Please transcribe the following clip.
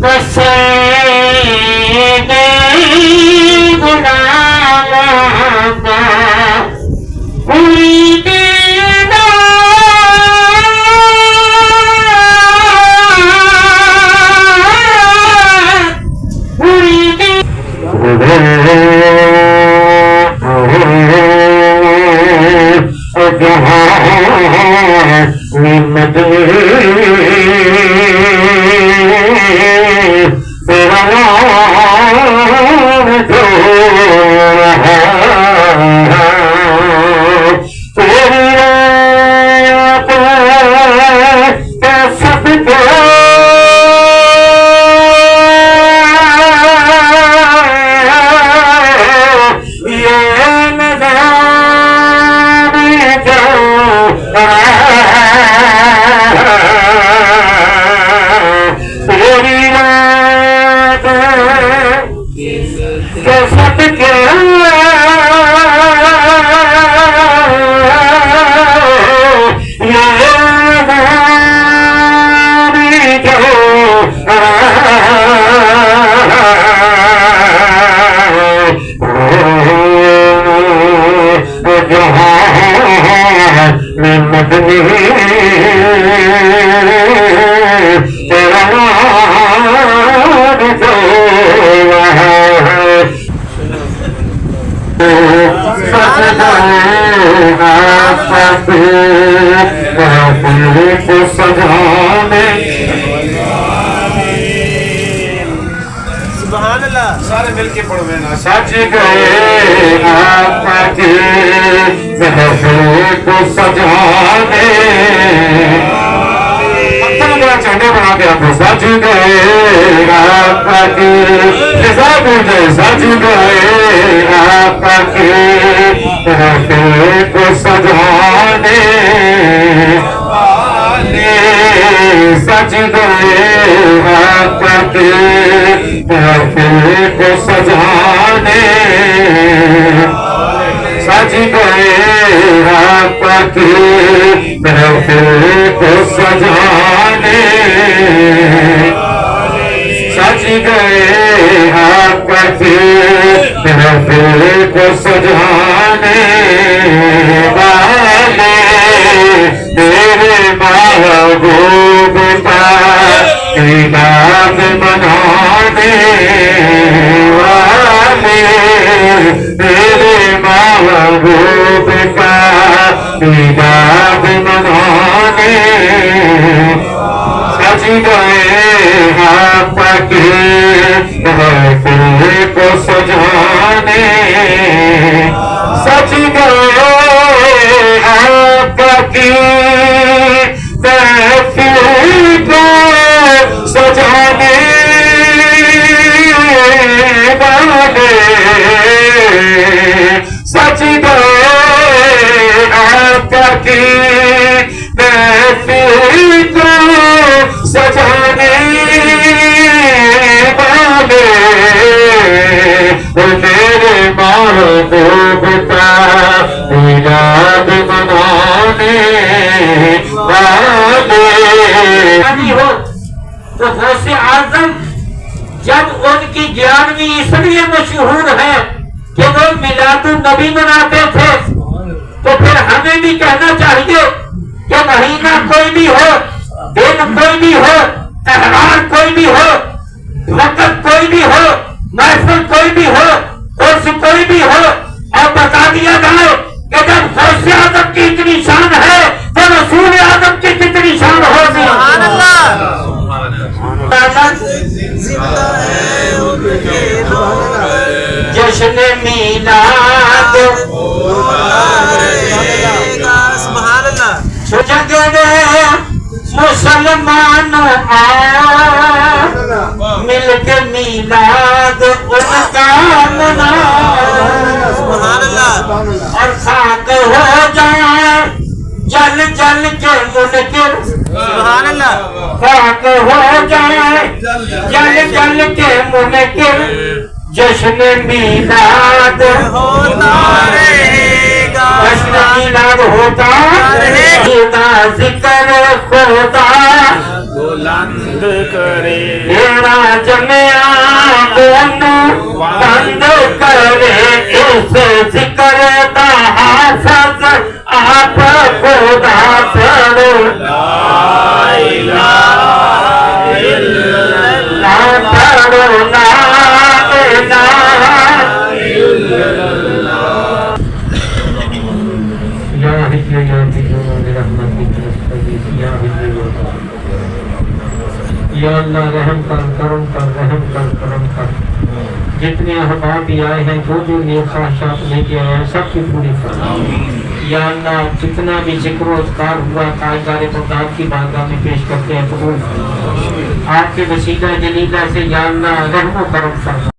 بسے گئے غلاموں کا پوری دینا پوری سبحان اللہ سارے مل کے پڑھو نا سج گئے آپ کے محفل کو سجانے پتھر بڑا چاہنے بنا کے آپ سج گئے آپ کے حساب ہو جائے سج گئے آپ کے محفل کو سجانے سج گئے آپ کے محفل کو سجانے سج گئے آپ کے محفل کو سجانے سج گئے آپ کے محفل کو سجانے والے میرے محبوب کا دیدار منانے والے میرے محبوب کا دیدار منانے سج گئے آپ کے محفل کو سجانے سج گئے آپ کی محفل کو سجانے والے سج گئے آپ کی محفل کو سجانے والے میرے محبوب کا میلاد منانے والے ہو تو غوث اعظم جب ان کی گیانویں اس لیے مشہور ہے کہ وہ میلاد النبی مناتے تھے تو پھر ہمیں بھی کہنا چاہیے کہ مہینہ کوئی بھی ہو دن کوئی بھی ہو تہوار کوئی بھی ہو وقت کوئی بھی ہو محفل کوئی بھی ہو عرس کوئی بھی ہو اور بتا دیا جائے کہ جب غوث اعظم کی اتنی شان ہے تو رسول اعظم کی کتنی شان ہوگی جشن میلاد سجگے مسلمان مل کے میلاد ان کا منا اور خاک ہو جائے جل جل کے منکر سبحان اللہ خاک ہو جائے جل جل کے منکر جشن میلاد ہوتا رہے گا جشن میلاد ہوتا رہے گا ذکر خدا بلند کرے میرا سے ذکر دا حافظ آپ خدا پڑھو لا الہ الا اللہ پڑھو لا الہ الا اللہ یا حی یا قیوم برحمتک نستغیث یا حی یا اللہ رحم کر کرم کر رحم کر کرم کر جتنے احباب بھی آئے ہیں جو نیک خواہشات لے کے آئے ہیں سب کی پوری فرما یا اللہ جتنا بھی ذکر و اذکار ہوا تاجدار بغداد کی بارگاہ میں پیش کرتے ہیں قبول فرما آپ کے وسیلہ جلیلہ سے یا اللہ رحم و کرم فرما